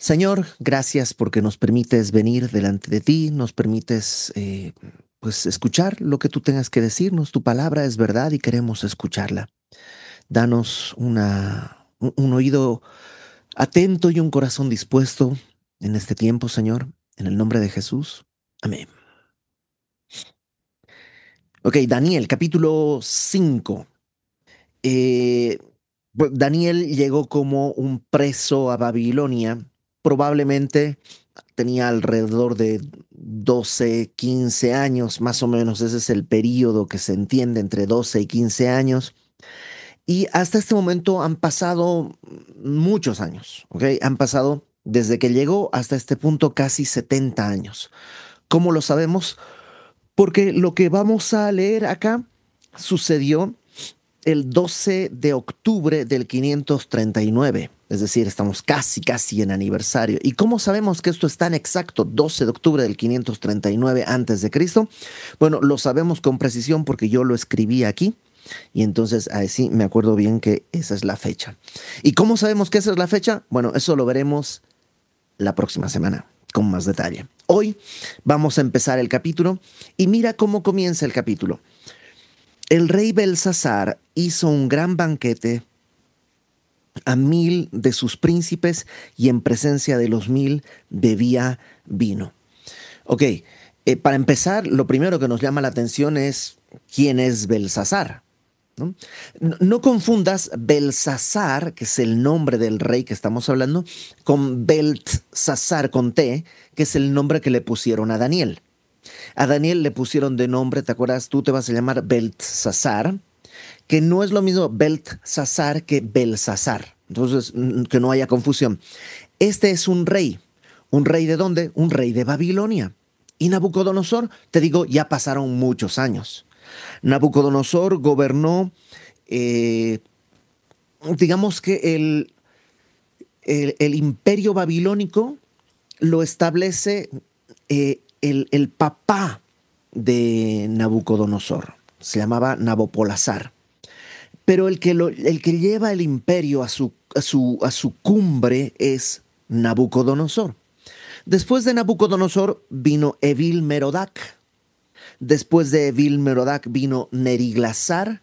Señor, gracias porque nos permites venir delante de ti, nos permites pues escuchar lo que tú tengas que decirnos. Tu palabra es verdad y queremos escucharla. Danos un oído atento y un corazón dispuesto en este tiempo, Señor, en el nombre de Jesús. Amén. Ok, Daniel, capítulo 5. Eh, Daniel llegó como un preso a Babilonia, probablemente tenía alrededor de 12, 15 años, más o menos. Ese es el periodo que se entiende entre 12 y 15 años. Y hasta este momento han pasado muchos años, ¿ok? Han pasado desde que llegó hasta este punto casi 70 años. ¿Cómo lo sabemos? Porque lo que vamos a leer acá sucedió el 12 de octubre del 539. Es decir, estamos casi en aniversario. ¿Y cómo sabemos que esto es tan exacto? 12 de octubre del 539 antes de Cristo. Bueno, lo sabemos con precisión porque yo lo escribí aquí. Y entonces así me acuerdo bien que esa es la fecha. ¿Y cómo sabemos que esa es la fecha? Bueno, eso lo veremos la próxima semana con más detalle. Hoy vamos a empezar el capítulo y mira cómo comienza el capítulo. El rey Belsasar hizo un gran banquete a 1000 de sus príncipes y en presencia de los 1000 bebía vino. Ok, para empezar, lo primero que nos llama la atención es quién es Belsasar. ¿No? No confundas Belsasar, que es el nombre del rey que estamos hablando, con Beltsasar con T, que es el nombre que le pusieron a Daniel. A Daniel le pusieron de nombre, ¿te acuerdas? Tú te vas a llamar Beltsasar, que no es lo mismo Beltsasar que Belsasar. Entonces, que no haya confusión. Este es un rey. ¿Un rey de dónde? Un rey de Babilonia. Y Nabucodonosor, te digo, ya pasaron muchos años. Nabucodonosor gobernó, eh, digamos que el imperio babilónico lo establece el papá de Nabucodonosor. Se llamaba Nabopolassar. Pero el que lleva el imperio a su cumbre es Nabucodonosor. Después de Nabucodonosor vino Evil Merodach. Después de Evil Merodach vino Neriglasar,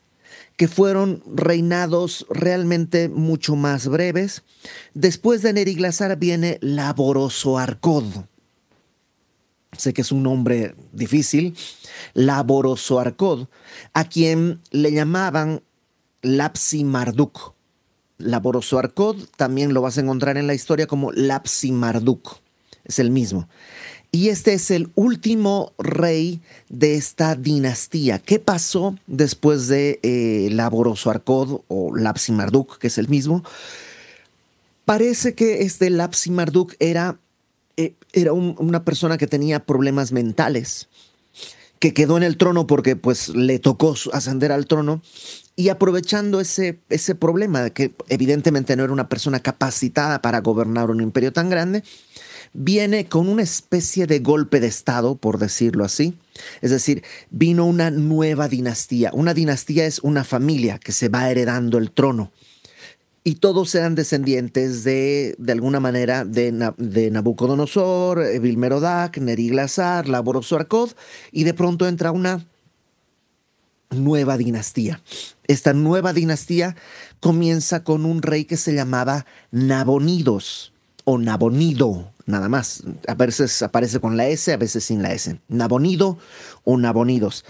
que fueron reinados realmente mucho más breves. Después de Neriglasar viene Laborosoarcod. Sé que es un nombre difícil. Laborosoarcod, a quien le llamaban Lapsi Marduk. Laborosoarcod también lo vas a encontrar en la historia como Lapsi Marduk. Es el mismo. Y este es el último rey de esta dinastía. ¿Qué pasó después de Laborosoarcod o Lapsi Marduk, que es el mismo? Parece que este Lapsi Marduk era una persona que tenía problemas mentales, que quedó en el trono porque pues le tocó ascender al trono y aprovechando ese problema de que evidentemente no era una persona capacitada para gobernar un imperio tan grande, viene con una especie de golpe de estado, por decirlo así. Es decir, vino una nueva dinastía. Una dinastía es una familia que se va heredando el trono. Y todos eran descendientes de alguna manera, de Nabucodonosor, Vilmerodac, Neriglasar, Laborosoarcod, y de pronto entra una nueva dinastía. Esta nueva dinastía comienza con un rey que se llamaba Nabonidos o Nabonido, nada más. A veces aparece con la S, a veces sin la S. Nabonido o Nabonidos.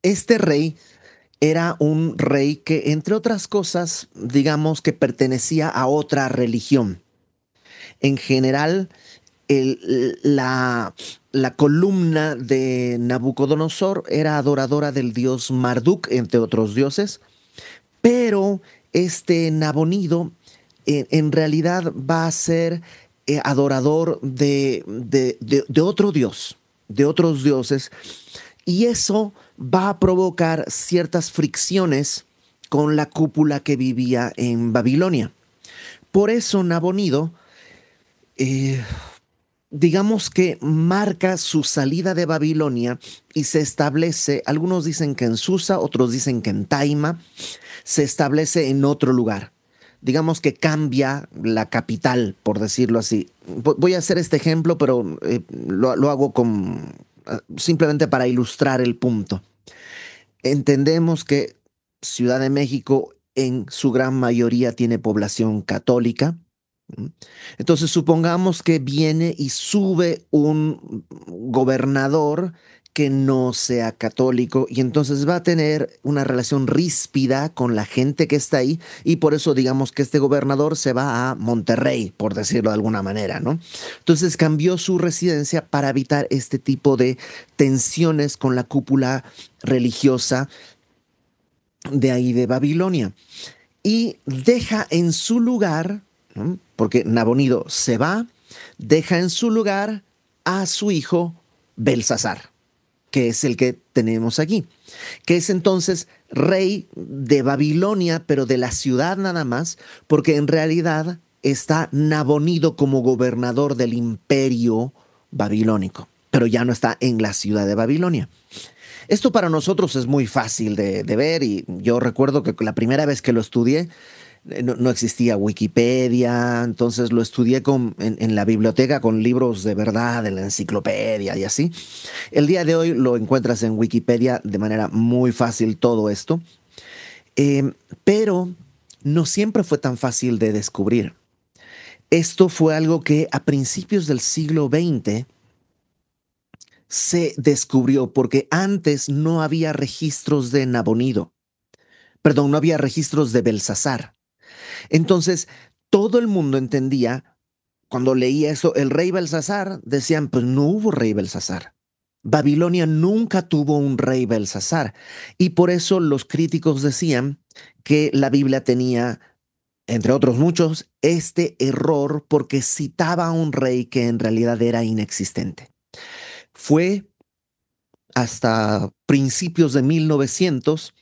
Este rey era un rey que, entre otras cosas, digamos que pertenecía a otra religión. En general, la columna de Nabucodonosor era adoradora del dios Marduk, entre otros dioses, pero este Nabonido en realidad va a ser adorador de otro dios, de otros dioses, y eso va a provocar ciertas fricciones con la cúpula que vivía en Babilonia. Por eso Nabonido eh, digamos que marca su salida de Babilonia y se establece, algunos dicen que en Susa, otros dicen que en Taima, se establece en otro lugar. digamos que cambia la capital, por decirlo así. Voy a hacer este ejemplo, pero lo hago simplemente para ilustrar el punto. Entendemos que Ciudad de México en su gran mayoría tiene población católica. ¿M? Entonces supongamos que viene y sube un gobernador que no sea católico y entonces va a tener una relación ríspida con la gente que está ahí y por eso digamos que este gobernador se va a Monterrey, por decirlo de alguna manera, ¿no? Entonces cambió su residencia para evitar este tipo de tensiones con la cúpula religiosa de ahí de Babilonia y deja en su lugar, ¿no? Porque Nabonido se va, deja en su lugar a su hijo Belsasar, que es el que tenemos aquí, que es entonces rey de Babilonia, pero de la ciudad nada más, porque en realidad está Nabonido como gobernador del imperio babilónico, pero ya no está en la ciudad de Babilonia. Esto para nosotros es muy fácil de ver y yo recuerdo que la primera vez que lo estudié no existía Wikipedia, entonces lo estudié en la biblioteca con libros de verdad, en la enciclopedia y así. El día de hoy lo encuentras en Wikipedia de manera muy fácil todo esto, pero no siempre fue tan fácil de descubrir. Esto fue algo que a principios del siglo XX se descubrió porque antes no había registros de Nabonido. Perdón, no había registros de Belsasar. Entonces, todo el mundo entendía, cuando leía eso, el rey Belsasar, decían, pues no hubo rey Belsasar. Babilonia nunca tuvo un rey Belsasar. Y por eso los críticos decían que la Biblia tenía, entre otros muchos, este error porque citaba a un rey que en realidad era inexistente. Fue hasta principios de 1900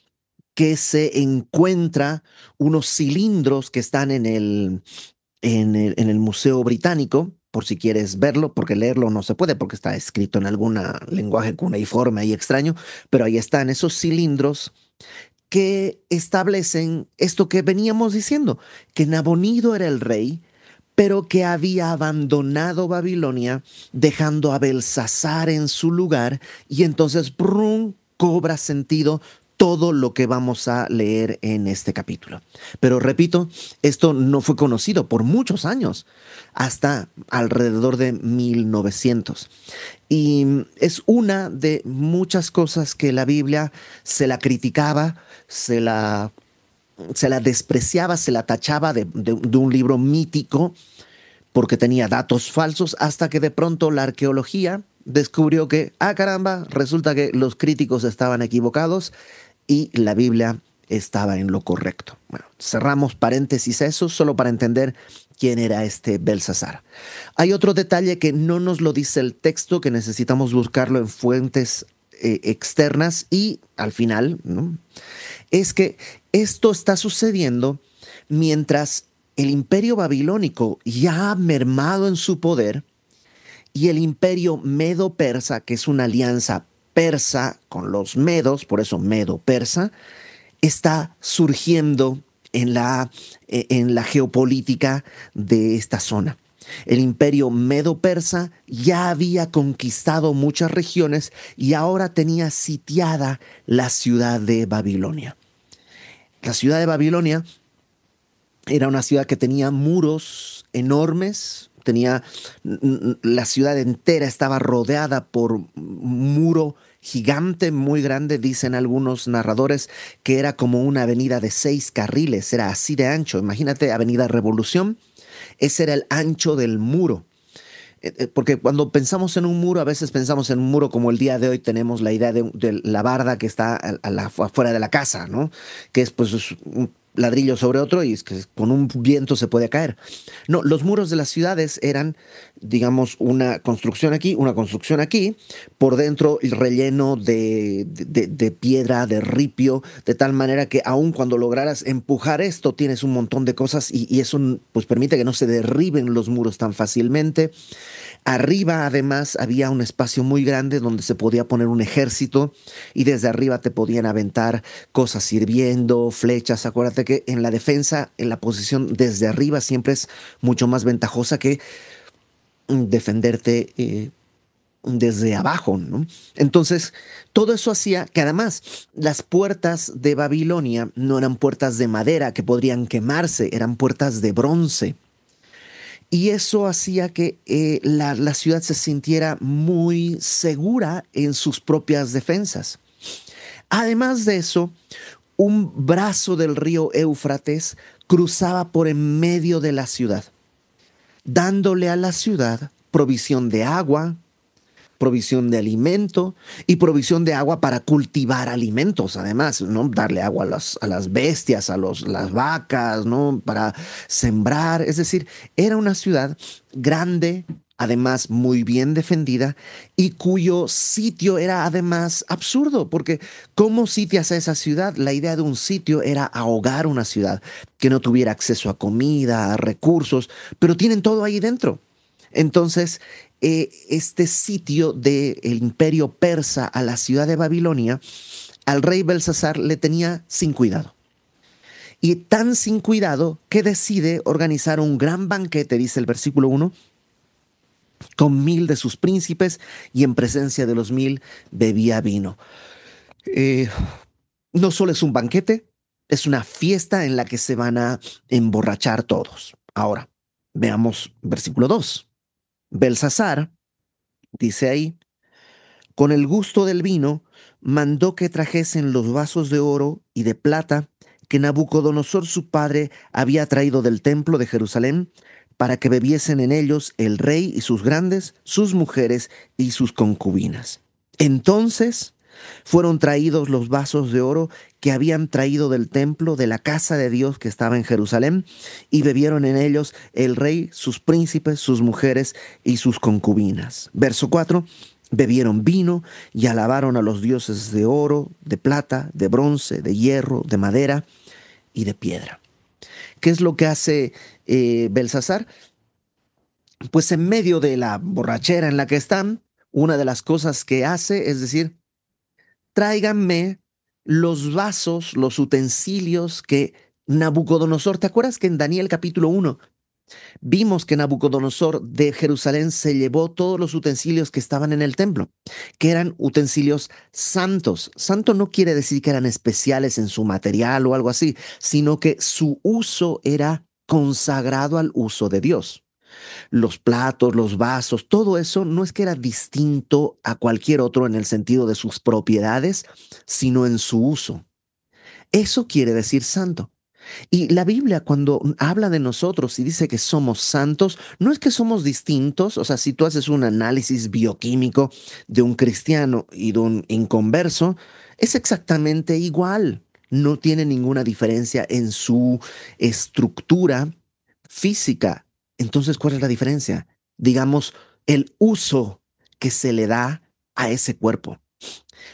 que se encuentra unos cilindros que están en el Museo Británico, por si quieres verlo, porque leerlo no se puede, porque está escrito en algún lenguaje cuneiforme y extraño, pero ahí están esos cilindros que establecen esto que veníamos diciendo, que Nabonido era el rey, pero que había abandonado Babilonia, dejando a Belsasar en su lugar, y entonces ¡prum!, cobra sentido todo lo que vamos a leer en este capítulo. Pero repito, esto no fue conocido por muchos años, hasta alrededor de 1900. Y es una de muchas cosas que la Biblia se la criticaba, se la despreciaba, se la tachaba de un libro mítico porque tenía datos falsos, hasta que de pronto la arqueología descubrió que, ah caramba, resulta que los críticos estaban equivocados y la Biblia estaba en lo correcto. Bueno, cerramos paréntesis a eso solo para entender quién era este Belsasar. Hay otro detalle que no nos lo dice el texto, que necesitamos buscarlo en fuentes externas y al final, ¿no?, es que esto está sucediendo mientras el imperio babilónico ya ha mermado en su poder y el imperio medo-persa, que es una alianza persa con los medos, por eso medo-persa, está surgiendo en la geopolítica de esta zona. El imperio medo-persa ya había conquistado muchas regiones y ahora tenía sitiada la ciudad de Babilonia. La ciudad de Babilonia era una ciudad que tenía muros enormes, la ciudad entera estaba rodeada por un muro gigante, muy grande. Dicen algunos narradores que era como una avenida de 6 carriles, era así de ancho. Imagínate, Avenida Revolución, ese era el ancho del muro. Porque cuando pensamos en un muro, a veces pensamos en un muro como el día de hoy tenemos la idea de la barda que está afuera de la casa, ¿no? Que es pues un ladrillo sobre otro y es que con un viento se puede caer. No, los muros de las ciudades eran, digamos, una construcción aquí, una construcción aquí, por dentro el relleno de piedra, de ripio, de tal manera que aun cuando lograras empujar esto, tienes un montón de cosas y eso pues permite que no se derriben los muros tan fácilmente. Arriba, además, había un espacio muy grande donde se podía poner un ejército y desde arriba te podían aventar cosas sirviendo, flechas. Acuérdate que en la defensa, en la posición desde arriba siempre es mucho más ventajosa que defenderte desde abajo, ¿no? Entonces, todo eso hacía que además las puertas de Babilonia no eran puertas de madera que podrían quemarse, eran puertas de bronce. Y eso hacía que la ciudad se sintiera muy segura en sus propias defensas. Además de eso, un brazo del río Éufrates cruzaba por en medio de la ciudad, dándole a la ciudad provisión de agua, provisión de alimento y provisión de agua para cultivar alimentos, además, ¿no? Darle agua a las bestias, las vacas, ¿no? Para sembrar. Es decir, era una ciudad grande, además muy bien defendida y cuyo sitio era además absurdo, porque ¿cómo sitias a esa ciudad? La idea de un sitio era ahogar una ciudad, que no tuviera acceso a comida, a recursos, pero tienen todo ahí dentro. Entonces, este sitio del imperio persa a la ciudad de Babilonia, al rey Belsasar le tenía sin cuidado. Y tan sin cuidado que decide organizar un gran banquete, dice el versículo 1, con 1000 de sus príncipes y en presencia de los 1000 bebía vino. Eh, no solo es un banquete, es una fiesta en la que se van a emborrachar todos. Ahora, veamos versículo 2. Belsasar, dice ahí, con el gusto del vino, mandó que trajesen los vasos de oro y de plata que Nabucodonosor su padre había traído del templo de Jerusalén, para que bebiesen en ellos el rey y sus grandes, sus mujeres y sus concubinas. Entonces fueron traídos los vasos de oro que habían traído del templo de la casa de Dios que estaba en Jerusalén, y bebieron en ellos el rey, sus príncipes, sus mujeres y sus concubinas. Verso 4. Bebieron vino y alabaron a los dioses de oro, de plata, de bronce, de hierro, de madera y de piedra. ¿Qué es lo que hace Belsasar? Pues en medio de la borrachera en la que están, una de las cosas que hace es decir, tráiganme los vasos, los utensilios que Nabucodonosor, ¿te acuerdas que en Daniel capítulo 1 vimos que Nabucodonosor de Jerusalén se llevó todos los utensilios que estaban en el templo, que eran utensilios santos? Santo no quiere decir que eran especiales en su material o algo así, sino que su uso era consagrado al uso de Dios. Los platos, los vasos, todo eso no es que era distinto a cualquier otro en el sentido de sus propiedades, sino en su uso. Eso quiere decir santo. Y la Biblia cuando habla de nosotros y dice que somos santos, no es que somos distintos. O sea, si tú haces un análisis bioquímico de un cristiano y de un inconverso, es exactamente igual. No tiene ninguna diferencia en su estructura física. Entonces, ¿cuál es la diferencia? Digamos, el uso que se le da a ese cuerpo.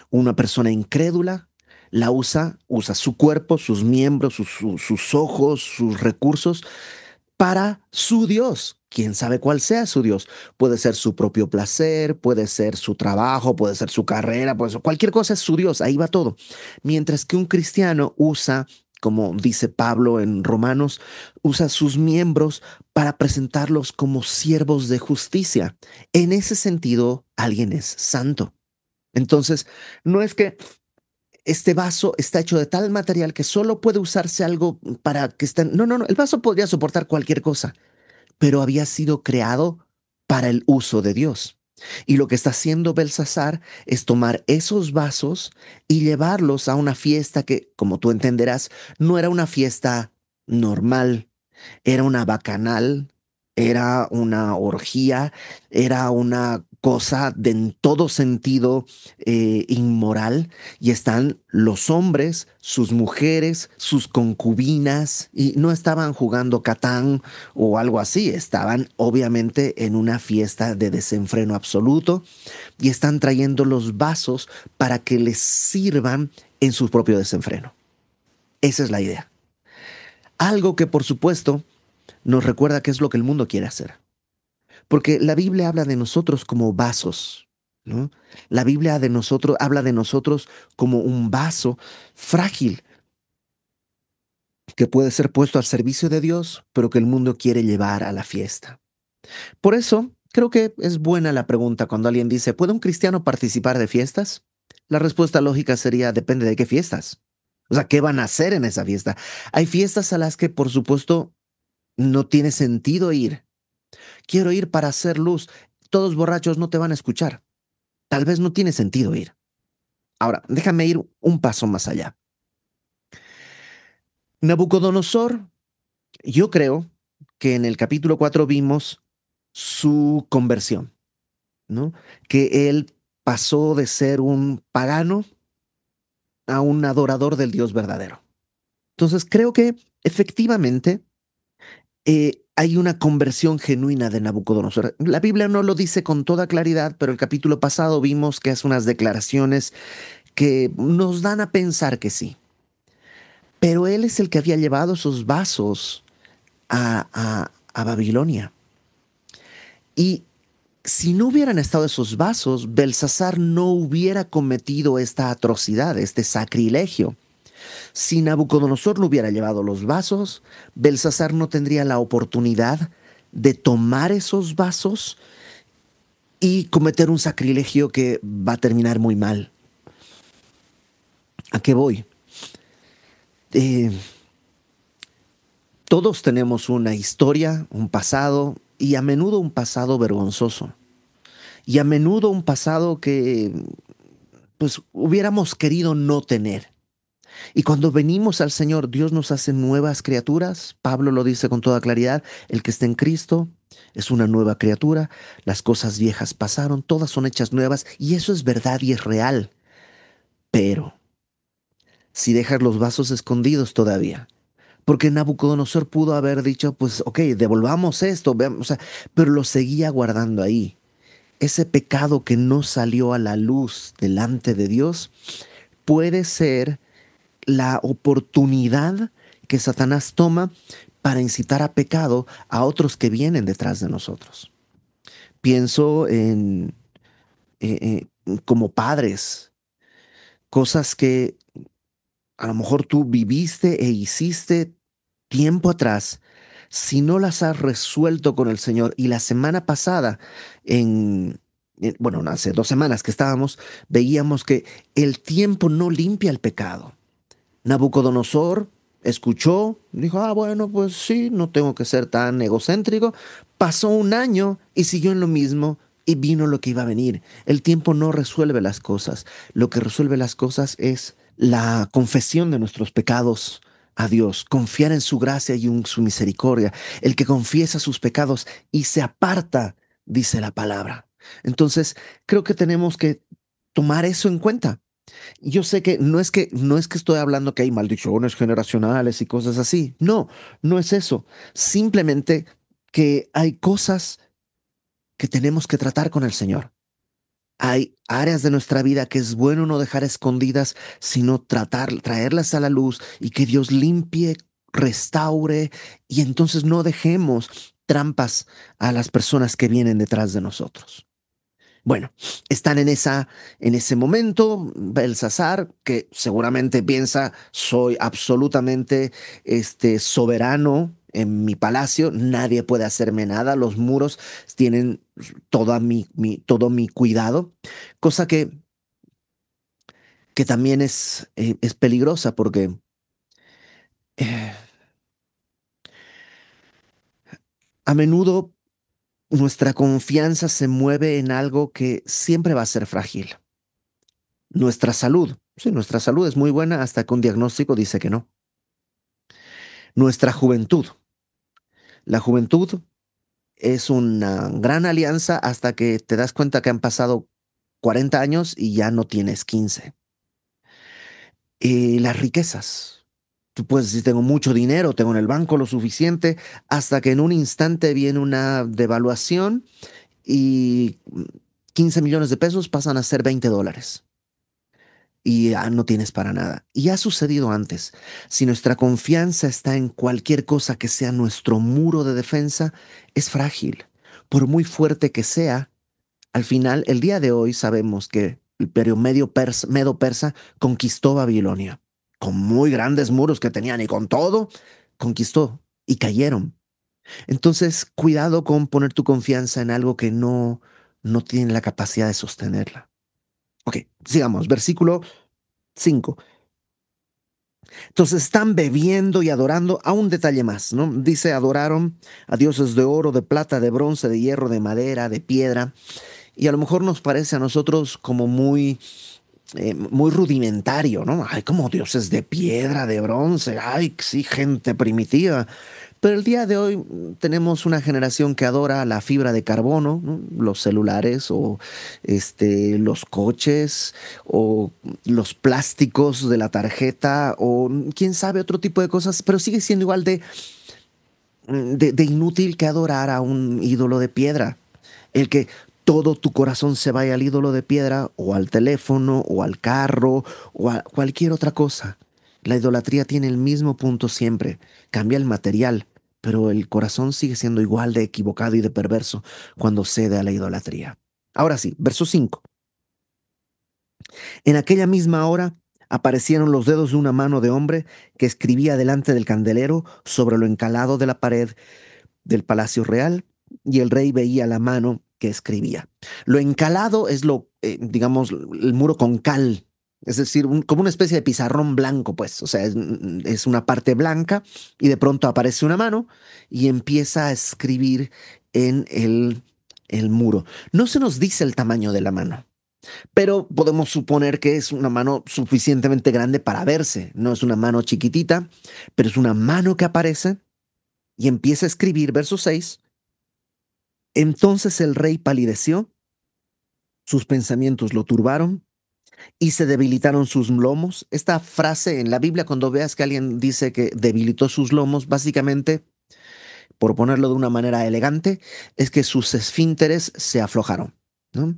Una persona incrédula la usa su cuerpo, sus miembros, sus ojos, sus recursos para su Dios. Quién sabe cuál sea su Dios. Puede ser su propio placer, puede ser su trabajo, puede ser su carrera, puede ser cualquier cosa es su Dios. Ahí va todo. Mientras que un cristiano usa, como dice Pablo en Romanos, usa sus miembros para presentarlos como siervos de justicia. En ese sentido, alguien es santo. Entonces, no es que este vaso está hecho de tal material que solo puede usarse algo para que estén. No, no, no. El vaso podría soportar cualquier cosa, pero había sido creado para el uso de Dios. Y lo que está haciendo Belsasar es tomar esos vasos y llevarlos a una fiesta que, como tú entenderás, no era una fiesta normal, era una bacanal, era una orgía, era una cosa de en todo sentido inmoral, y están los hombres, sus mujeres, sus concubinas, y no estaban jugando Catán o algo así, estaban obviamente en una fiesta de desenfreno absoluto y están trayendo los vasos para que les sirvan en su propio desenfreno. Esa es la idea. Algo que por supuesto nos recuerda qué es lo que el mundo quiere hacer. Porque la Biblia habla de nosotros como vasos, ¿no? La Biblia de nosotros habla de nosotros como un vaso frágil que puede ser puesto al servicio de Dios, pero que el mundo quiere llevar a la fiesta. Por eso, creo que es buena la pregunta cuando alguien dice, ¿puede un cristiano participar de fiestas? La respuesta lógica sería, depende de qué fiestas. O sea, ¿qué van a hacer en esa fiesta? Hay fiestas a las que, por supuesto, no tiene sentido ir. Quiero ir para hacer luz. Todos borrachos no te van a escuchar. Tal vez no tiene sentido ir. Ahora, déjame ir un paso más allá. Nabucodonosor, yo creo que en el capítulo 4 vimos su conversión, ¿no? Que él pasó de ser un pagano a un adorador del Dios verdadero. Entonces, creo que efectivamente hay una conversión genuina de Nabucodonosor. La Biblia no lo dice con toda claridad, pero el capítulo pasado vimos que hace unas declaraciones que nos dan a pensar que sí. Pero él es el que había llevado esos vasos a Babilonia. Y si no hubieran estado esos vasos, Belsasar no hubiera cometido esta atrocidad, este sacrilegio. Si Nabucodonosor no hubiera llevado los vasos, Belsasar no tendría la oportunidad de tomar esos vasos y cometer un sacrilegio que va a terminar muy mal. ¿A qué voy? Eh, todos tenemos una historia, un pasado, y a menudo un pasado vergonzoso. Y a menudo un pasado que pues hubiéramos querido no tener. Y cuando venimos al Señor, Dios nos hace nuevas criaturas. Pablo lo dice con toda claridad, el que está en Cristo es una nueva criatura, las cosas viejas pasaron, todas son hechas nuevas, y eso es verdad y es real. Pero si dejas los vasos escondidos todavía, porque Nabucodonosor pudo haber dicho, pues ok, devolvamos esto, veamos, o sea, pero lo seguía guardando ahí. Ese pecado que no salió a la luz delante de Dios puede ser la oportunidad que Satanás toma para incitar a pecado a otros que vienen detrás de nosotros. Pienso en como padres, cosas que a lo mejor tú viviste e hiciste tiempo atrás, si no las has resuelto con el Señor. Y la semana pasada, bueno, no, hace 2 semanas que estábamos, veíamos que el tiempo no limpia el pecado. Nabucodonosor escuchó, dijo, ah, bueno, pues sí, no tengo que ser tan egocéntrico. Pasó un año y siguió en lo mismo y vino lo que iba a venir. El tiempo no resuelve las cosas. Lo que resuelve las cosas es la confesión de nuestros pecados a Dios, confiar en su gracia y en su misericordia. El que confiesa sus pecados y se aparta, dice la palabra. Entonces, creo que tenemos que tomar eso en cuenta. Yo sé que no es que estoy hablando que hay maldiciones generacionales y cosas así. No, no es eso. Simplemente que hay cosas que tenemos que tratar con el Señor. Hay áreas de nuestra vida que es bueno no dejar escondidas, sino traerlas a la luz y que Dios limpie, restaure y entonces no dejemos trampas a las personas que vienen detrás de nosotros. Bueno, están en ese momento, Belsasar, que seguramente piensa, soy absolutamente soberano en mi palacio, nadie puede hacerme nada, los muros tienen todo mi cuidado, cosa que también es peligrosa porque eh, a menudo nuestra confianza se mueve en algo que siempre va a ser frágil. Nuestra salud. Sí, nuestra salud es muy buena hasta que un diagnóstico dice que no. Nuestra juventud. La juventud es una gran alianza hasta que te das cuenta que han pasado 40 años y ya no tienes 15. Y las riquezas. Tú puedes decir, tengo mucho dinero, tengo en el banco lo suficiente, hasta que en un instante viene una devaluación y 15 millones de pesos pasan a ser $20 y ya no tienes para nada. Y ha sucedido antes. Si nuestra confianza está en cualquier cosa que sea nuestro muro de defensa, es frágil. por muy fuerte que sea, al final, el día de hoy sabemos que el imperio medo persa conquistó Babilonia, con muy grandes muros que tenían y con todo, conquistó y cayeron. Entonces, cuidado con poner tu confianza en algo que no tiene la capacidad de sostenerla. Ok, sigamos, versículo 5. Entonces están bebiendo y adorando a un detalle más, ¿no? Dice, adoraron a dioses de oro, de plata, de bronce, de hierro, de madera, de piedra. Y a lo mejor nos parece a nosotros como muy rudimentario, ¿no? Ay, como dioses de piedra, de bronce, ay, sí, gente primitiva. Pero el día de hoy tenemos una generación que adora la fibra de carbono, ¿no? Los celulares o los coches o los plásticos de la tarjeta o quién sabe otro tipo de cosas, pero sigue siendo igual de inútil que adorar a un ídolo de piedra. El que todo tu corazón se vaya al ídolo de piedra o al teléfono o al carro o a cualquier otra cosa. La idolatría tiene el mismo punto siempre. Cambia el material, pero el corazón sigue siendo igual de equivocado y de perverso cuando cede a la idolatría. Ahora sí, verso 5. En aquella misma hora aparecieron los dedos de una mano de hombre que escribía delante del candelero sobre lo encalado de la pared del palacio real, y el rey veía la mano que escribía. Lo encalado es digamos, el muro con cal, es decir, como una especie de pizarrón blanco, pues, o sea, es una parte blanca y de pronto aparece una mano y empieza a escribir en el muro. No se nos dice el tamaño de la mano, pero podemos suponer que es una mano suficientemente grande para verse. No es una mano chiquitita, pero es una mano que aparece y empieza a escribir, verso 6. Entonces el rey palideció, sus pensamientos lo turbaron y se debilitaron sus lomos. Esta frase en la Biblia, cuando veas que alguien dice que debilitó sus lomos, básicamente, por ponerlo de una manera elegante, es que sus esfínteres se aflojaron, ¿no?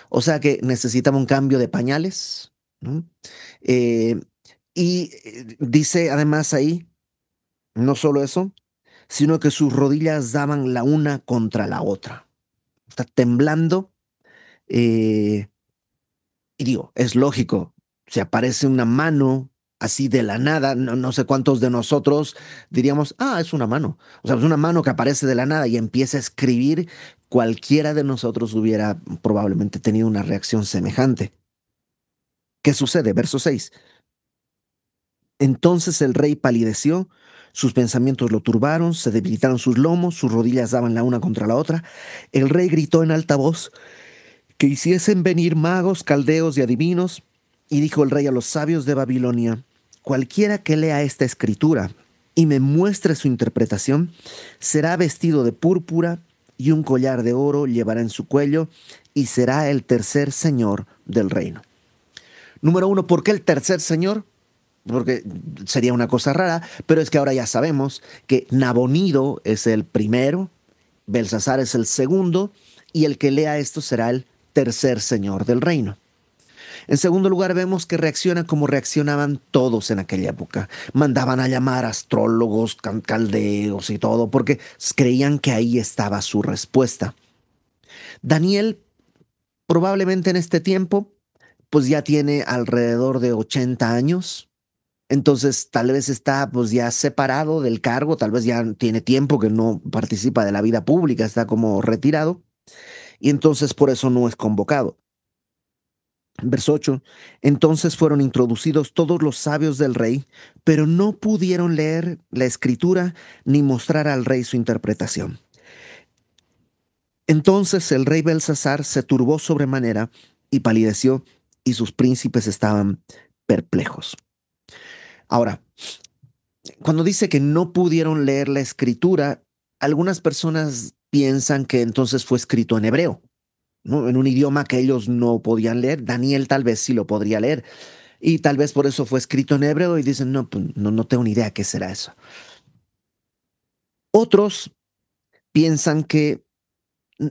O sea que necesitaba un cambio de pañales, ¿no? Eh, dice además ahí, no solo eso, sino que sus rodillas daban la una contra la otra. Está temblando. Eh, y digo, es lógico, si aparece una mano así de la nada, no sé cuántos de nosotros diríamos, ah, es una mano. O sea, es una mano que aparece de la nada y empieza a escribir, cualquiera de nosotros hubiera probablemente tenido una reacción semejante. ¿Qué sucede? Verso 6. Entonces el rey palideció, sus pensamientos lo turbaron, se debilitaron sus lomos, sus rodillas daban la una contra la otra. El rey gritó en alta voz, que hiciesen venir magos, caldeos y adivinos. Y dijo el rey a los sabios de Babilonia, cualquiera que lea esta escritura y me muestre su interpretación, será vestido de púrpura y un collar de oro llevará en su cuello y será el tercer señor del reino. Número uno, ¿por qué el tercer señor? Porque sería una cosa rara, pero es que ahora ya sabemos que Nabonido es el primero, Belsasar es el segundo, y el que lea esto será el tercer señor del reino. En segundo lugar, vemos que reacciona como reaccionaban todos en aquella época. Mandaban a llamar astrólogos, caldeos y todo, porque creían que ahí estaba su respuesta. Daniel, probablemente en este tiempo, pues ya tiene alrededor de 80 años. Entonces, tal vez está pues ya separado del cargo, tal vez ya tiene tiempo que no participa de la vida pública, está como retirado, y entonces por eso no es convocado. Verso 8. Entonces fueron introducidos todos los sabios del rey, pero no pudieron leer la escritura ni mostrar al rey su interpretación. Entonces el rey Belsasar se turbó sobremanera y palideció, y sus príncipes estaban perplejos. Ahora, cuando dice que no pudieron leer la escritura, algunas personas piensan que entonces fue escrito en hebreo, ¿no? En un idioma que ellos no podían leer. Daniel tal vez sí lo podría leer. Y tal vez por eso fue escrito en hebreo y dicen, no, pues, no tengo ni idea qué será eso. Otros piensan que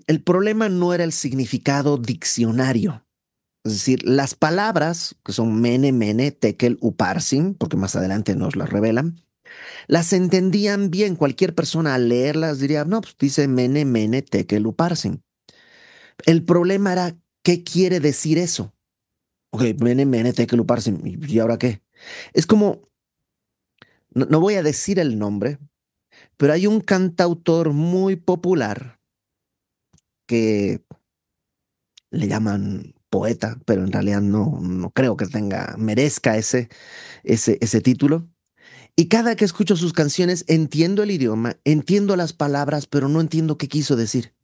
el problema no era el significado diccionario. Es decir, las palabras, que son mene, mene, tekel, uparsin, porque más adelante nos las revelan, Las entendían bien. Cualquier persona al leerlas diría, no, pues dice mene, mene, tekel, upharsin. El problema era, ¿qué quiere decir eso? Ok, mene, mene, tekel, upharsin. ¿Y ahora qué? Es como, no voy a decir el nombre, pero hay un cantautor muy popular que le llaman poeta, pero en realidad no creo que merezca ese título. Y cada que escucho sus canciones entiendo el idioma, entiendo las palabras, pero no entiendo qué quiso decir.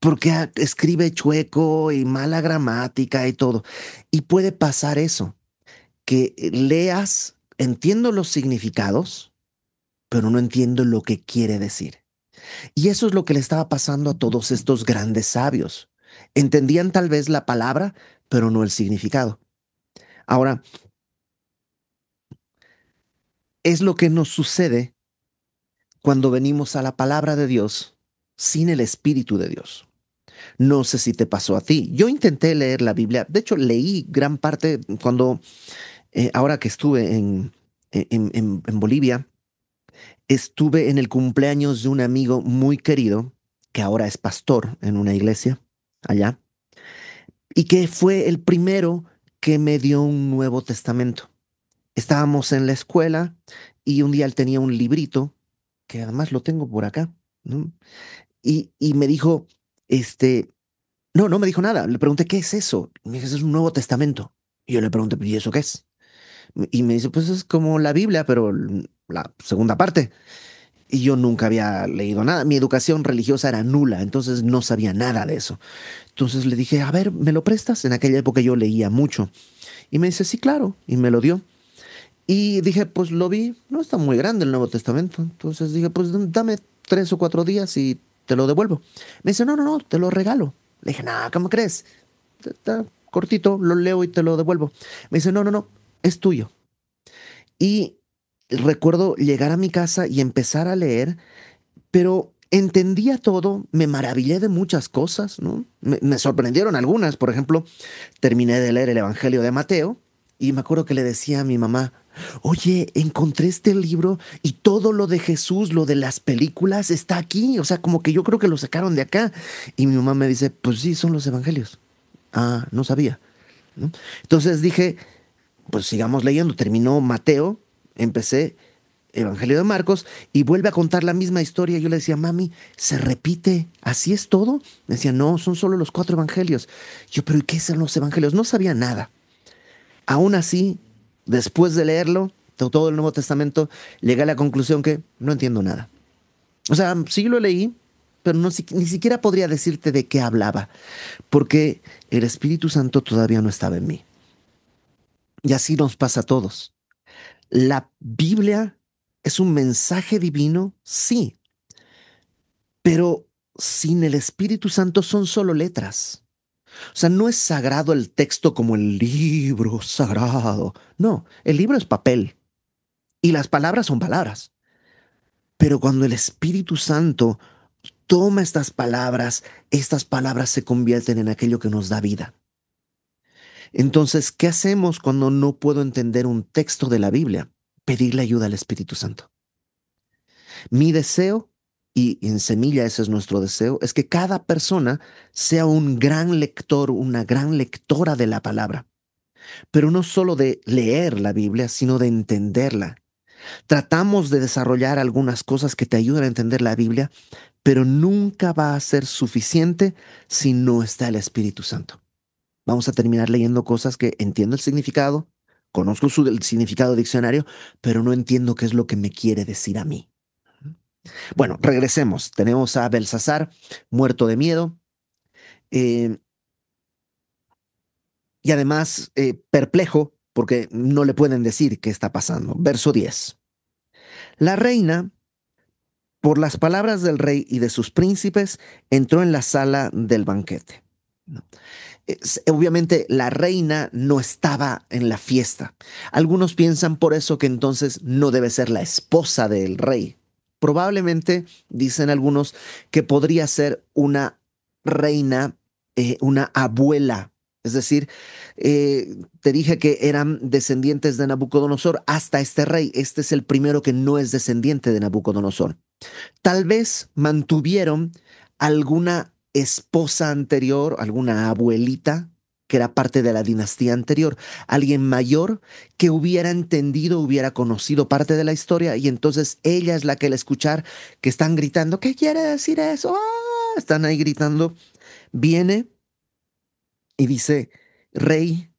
Porque escribe chueco y mala gramática y todo. Y puede pasar eso, que leas, entiendo los significados, pero no entiendo lo que quiere decir. Y eso es lo que le estaba pasando a todos estos grandes sabios. Entendían tal vez la palabra, pero no el significado. Ahora, es lo que nos sucede cuando venimos a la palabra de Dios sin el Espíritu de Dios. No sé si te pasó a ti. Yo intenté leer la Biblia. De hecho, leí gran parte cuando, ahora que estuve en Bolivia, estuve en el cumpleaños de un amigo muy querido, que ahora es pastor en una iglesia allá, y que fue el primero que me dio un Nuevo Testamento. Estábamos en la escuela y un día él tenía un librito, que además lo tengo por acá, ¿no? Y me dijo, este, no me dijo nada. Le pregunté, ¿qué es eso? Me dijo, es un Nuevo Testamento. Y yo le pregunté, ¿y eso qué es? Y me dice, pues es como la Biblia, pero la segunda parte. Y yo nunca había leído nada. Mi educación religiosa era nula, entonces no sabía nada de eso. Entonces le dije, a ver, ¿me lo prestas? En aquella época yo leía mucho. Y me dice, sí, claro. Y me lo dio. Y dije, pues lo vi, no está muy grande el Nuevo Testamento. Entonces dije, pues dame 3 o 4 días y te lo devuelvo. Me dice, no, te lo regalo. Le dije, no, ¿cómo crees? Está cortito, lo leo y te lo devuelvo. Me dice, no, es tuyo. Y recuerdo llegar a mi casa y empezar a leer, pero entendía todo, me maravillé de muchas cosas, ¿no? Me sorprendieron algunas, por ejemplo, terminé de leer el Evangelio de Mateo y me acuerdo que le decía a mi mamá, oye, encontré este libro y todo lo de Jesús, lo de las películas, está aquí, o sea, como que yo creo que lo sacaron de acá. Y mi mamá me dice, pues sí, son los Evangelios. Ah, no sabía, ¿no? Entonces dije, pues sigamos leyendo. Terminó Mateo, empecé Evangelio de Marcos y vuelve a contar la misma historia. Yo le decía, mami, se repite, ¿así es todo? Me decía, no, son solo los 4 evangelios. Yo, pero ¿y qué son los evangelios? No sabía nada. Aún así, después de leerlo, todo el Nuevo Testamento, llegué a la conclusión que no entiendo nada. O sea, sí lo leí, pero no, ni siquiera podría decirte de qué hablaba, porque el Espíritu Santo todavía no estaba en mí. Y así nos pasa a todos. La Biblia es un mensaje divino, sí, pero sin el Espíritu Santo son solo letras. O sea, no es sagrado el texto como el libro sagrado. No, el libro es papel y las palabras son palabras. Pero cuando el Espíritu Santo toma estas palabras se convierten en aquello que nos da vida. Entonces, ¿qué hacemos cuando no puedo entender un texto de la Biblia? Pedirle ayuda al Espíritu Santo. Mi deseo, y en Semilla ese es nuestro deseo, es que cada persona sea un gran lector, una gran lectora de la palabra, pero no solo de leer la Biblia, sino de entenderla. Tratamos de desarrollar algunas cosas que te ayudan a entender la Biblia, pero nunca va a ser suficiente si no está el Espíritu Santo. Vamos a terminar leyendo cosas que entiendo el significado, conozco el significado diccionario, pero no entiendo qué es lo que me quiere decir a mí. Bueno, regresemos. Tenemos a Belsasar muerto de miedo eh, y además perplejo porque no le pueden decir qué está pasando. Verso 10. La reina, por las palabras del rey y de sus príncipes, entró en la sala del banquete. ¿No? Obviamente la reina no estaba en la fiesta. Algunos piensan por eso que entonces no debe ser la esposa del rey. Probablemente, dicen algunos, que podría ser una reina, una abuela. Es decir, te dije que eran descendientes de Nabucodonosor hasta este rey. Este es el primero que no es descendiente de Nabucodonosor. Tal vez mantuvieron alguna esposa anterior, alguna abuelita que era parte de la dinastía anterior, alguien mayor que hubiera entendido, hubiera conocido parte de la historia y entonces ella es la que al escuchar que están gritando, ¿qué quiere decir eso? ¡Ah! Están ahí gritando, viene y dice, Rey,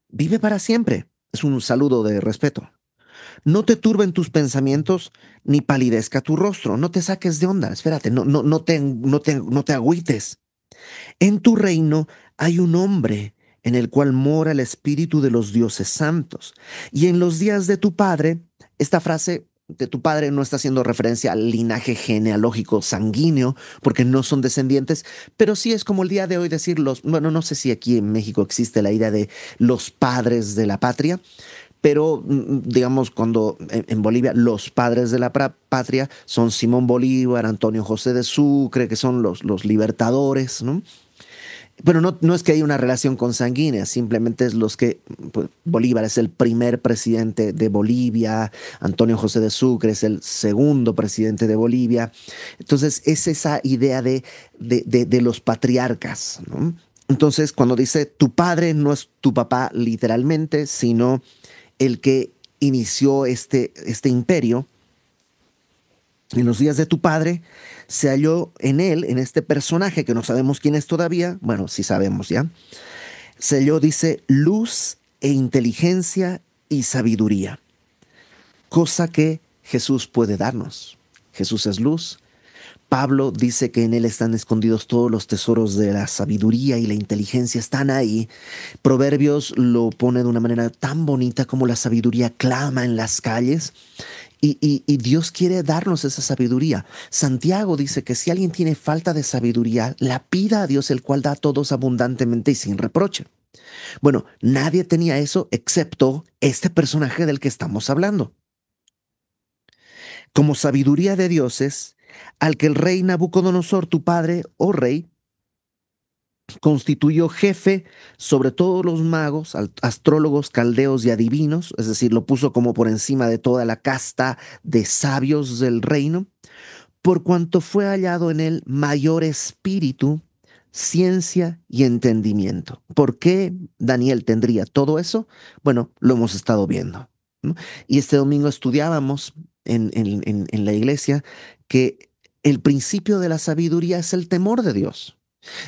vive para siempre. Es un saludo de respeto. No te turben tus pensamientos ni palidezca tu rostro. No te saques de onda. Espérate, no te agüites. En tu reino hay un hombre en el cual mora el espíritu de los dioses santos. Y en los días de tu padre, esta frase de tu padre no está haciendo referencia al linaje genealógico sanguíneo, porque no son descendientes, pero sí es como el día de hoy decir los, bueno, no sé si aquí en México existe la idea de los padres de la patria, pero digamos cuando en Bolivia los padres de la patria son Simón Bolívar, Antonio José de Sucre, que son los libertadores, ¿no? Pero no es que haya una relación consanguínea, simplemente es los que, pues, Bolívar es el primer presidente de Bolivia, Antonio José de Sucre es el segundo presidente de Bolivia. Entonces es esa idea de los patriarcas, ¿no? Entonces cuando dice tu padre no es tu papá literalmente, sino el que inició este imperio, en los días de tu padre, se halló en él, en este personaje que no sabemos quién es todavía, bueno, sí sabemos ya, se halló, dice, luz e inteligencia y sabiduría, cosa que Jesús puede darnos. Jesús es luz. Pablo dice que en él están escondidos todos los tesoros de la sabiduría y la inteligencia, están ahí. Proverbios lo pone de una manera tan bonita como la sabiduría clama en las calles. Y Dios quiere darnos esa sabiduría. Santiago dice que si alguien tiene falta de sabiduría, la pida a Dios, el cual da a todos abundantemente y sin reproche. Bueno, nadie tenía eso excepto este personaje del que estamos hablando. Como sabiduría de dioses, al que el rey Nabucodonosor, tu padre, oh rey, constituyó jefe sobre todos los magos, astrólogos, caldeos y adivinos, es decir, lo puso como por encima de toda la casta de sabios del reino, por cuanto fue hallado en él mayor espíritu, ciencia y entendimiento. ¿Por qué Daniel tendría todo eso? Bueno, lo hemos estado viendo, ¿no? Y este domingo estudiábamos en la iglesia que el principio de la sabiduría es el temor de Dios.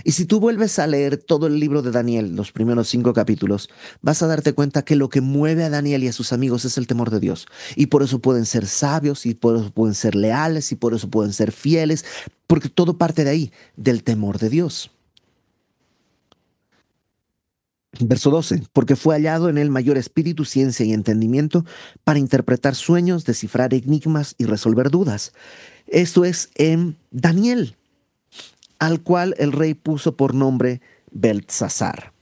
Y si tú vuelves a leer todo el libro de Daniel, los primeros 5 capítulos, vas a darte cuenta que lo que mueve a Daniel y a sus amigos es el temor de Dios. Y por eso pueden ser sabios, y por eso pueden ser leales, y por eso pueden ser fieles, porque todo parte de ahí, del temor de Dios. Verso 12, porque fue hallado en él mayor espíritu, ciencia y entendimiento para interpretar sueños, descifrar enigmas y resolver dudas. Esto es en Daniel, al cual el rey puso por nombre Beltsasar.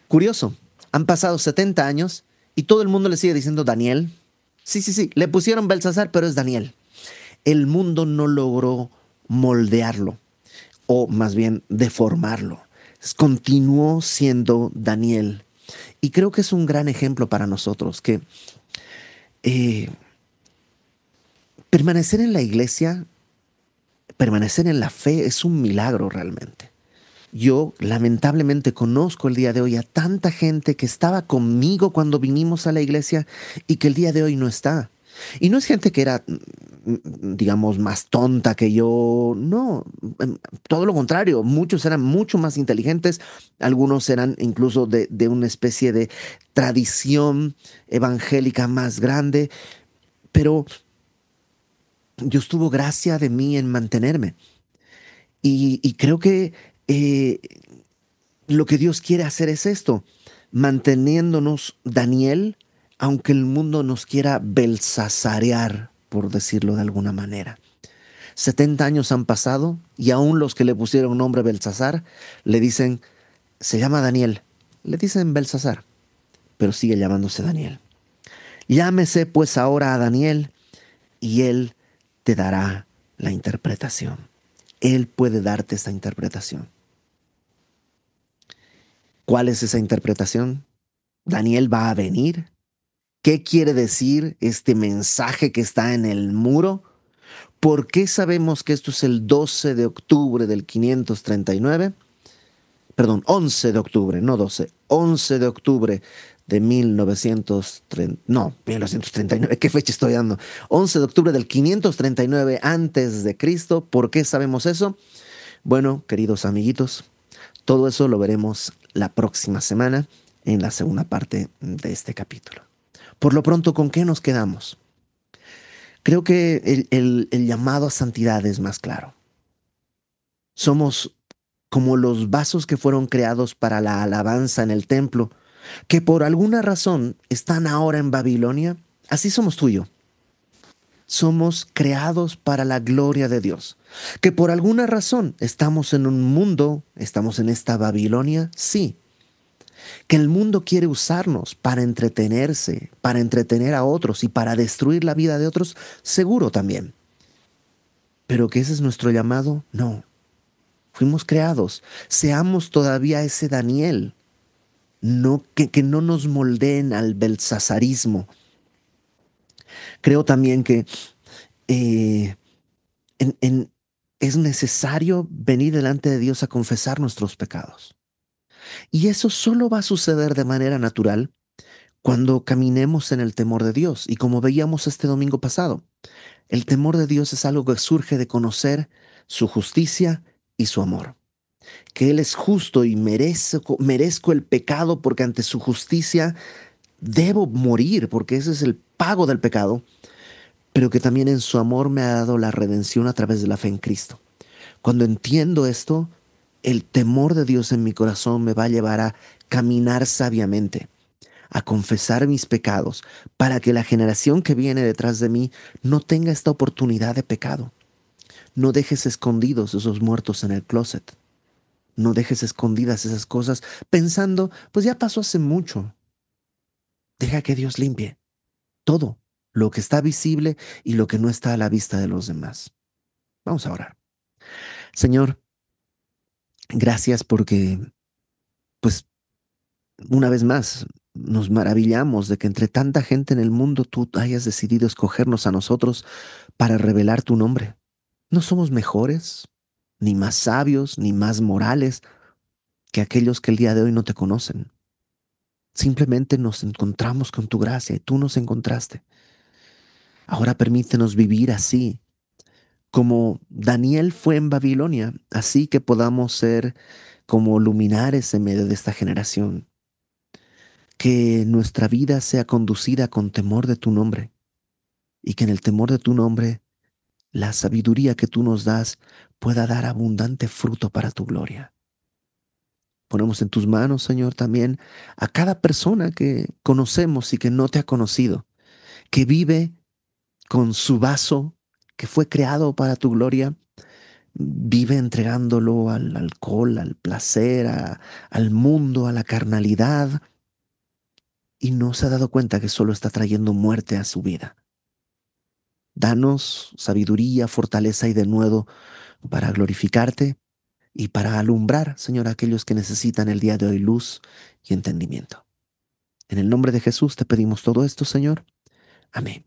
Curioso, han pasado 70 años y todo el mundo le sigue diciendo Daniel. Sí, sí, sí, le pusieron Belsasar, pero es Daniel. El mundo no logró moldearlo, o más bien deformarlo. Continuó siendo Daniel. Y creo que es un gran ejemplo para nosotros que eh, permanecer en la iglesia, permanecer en la fe es un milagro realmente. Yo lamentablemente conozco el día de hoy a tanta gente que estaba conmigo cuando vinimos a la iglesia y que el día de hoy no está. Y no es gente que era, digamos, más tonta que yo, no, todo lo contrario, muchos eran mucho más inteligentes, algunos eran incluso de una especie de tradición evangélica más grande, pero Dios tuvo gracia de mí en mantenerme. Y creo que eh, lo que Dios quiere hacer es esto, manteniéndonos Daniel, aunque el mundo nos quiera belsasarear, por decirlo de alguna manera. 70 años han pasado y aún los que le pusieron nombre Belsasar le dicen, se llama Daniel. Le dicen Belsasar, pero sigue llamándose Daniel. Llámese pues ahora a Daniel y él te dará la interpretación. Él puede darte esta interpretación. ¿Cuál es esa interpretación? ¿Daniel va a venir? ¿Qué quiere decir este mensaje que está en el muro? ¿Por qué sabemos que esto es el 12 de octubre del 539? Perdón, 11 de octubre, no 12, 11 de octubre de 1930, no, 1939, ¿qué fecha estoy dando? 11 de octubre del 539 antes de Cristo. ¿Por qué sabemos eso? Bueno, queridos amiguitos, todo eso lo veremos la próxima semana en la segunda parte de este capítulo. Por lo pronto, ¿con qué nos quedamos? Creo que el llamado a santidad es más claro. Somos como los vasos que fueron creados para la alabanza en el templo, que por alguna razón están ahora en Babilonia. Así somos tú y yo. Somos creados para la gloria de Dios. Que por alguna razón estamos en un mundo, estamos en esta Babilonia, sí. Que el mundo quiere usarnos para entretenerse, para entretener a otros y para destruir la vida de otros, seguro también. Pero que ese es nuestro llamado, no. Fuimos creados. Seamos todavía ese Daniel. No, que no nos moldeen al belsazarismo. Creo también que eh, en- en- es necesario venir delante de Dios a confesar nuestros pecados. Y eso solo va a suceder de manera natural cuando caminemos en el temor de Dios. Y como veíamos este domingo pasado, el temor de Dios es algo que surge de conocer su justicia y su amor. Que Él es justo y merezco el pecado porque ante su justicia debo morir, porque ese es el pago del pecado, pero que también en su amor me ha dado la redención a través de la fe en Cristo. Cuando entiendo esto, el temor de Dios en mi corazón me va a llevar a caminar sabiamente, a confesar mis pecados, para que la generación que viene detrás de mí no tenga esta oportunidad de pecado. No dejes escondidos esos muertos en el closet. No dejes escondidas esas cosas pensando, pues ya pasó hace mucho. Deja que Dios limpie todo, lo que está visible y lo que no está a la vista de los demás. Vamos a orar. Señor, gracias porque, pues, una vez más, nos maravillamos de que entre tanta gente en el mundo tú hayas decidido escogernos a nosotros para revelar tu nombre. No somos mejores, ni más sabios, ni más morales que aquellos que el día de hoy no te conocen. Simplemente nos encontramos con tu gracia y tú nos encontraste. Ahora permítenos vivir así, como Daniel fue en Babilonia, así que podamos ser como luminares en medio de esta generación. Que nuestra vida sea conducida con temor de tu nombre y que en el temor de tu nombre la sabiduría que tú nos das pueda dar abundante fruto para tu gloria. Ponemos en tus manos, Señor, también a cada persona que conocemos y que no te ha conocido, que vive con su vaso que fue creado para tu gloria, vive entregándolo al alcohol, al placer, al mundo, a la carnalidad, y no se ha dado cuenta que solo está trayendo muerte a su vida. Danos sabiduría, fortaleza y denuedo para glorificarte y para alumbrar, Señor, a aquellos que necesitan el día de hoy luz y entendimiento. En el nombre de Jesús te pedimos todo esto, Señor. Amén.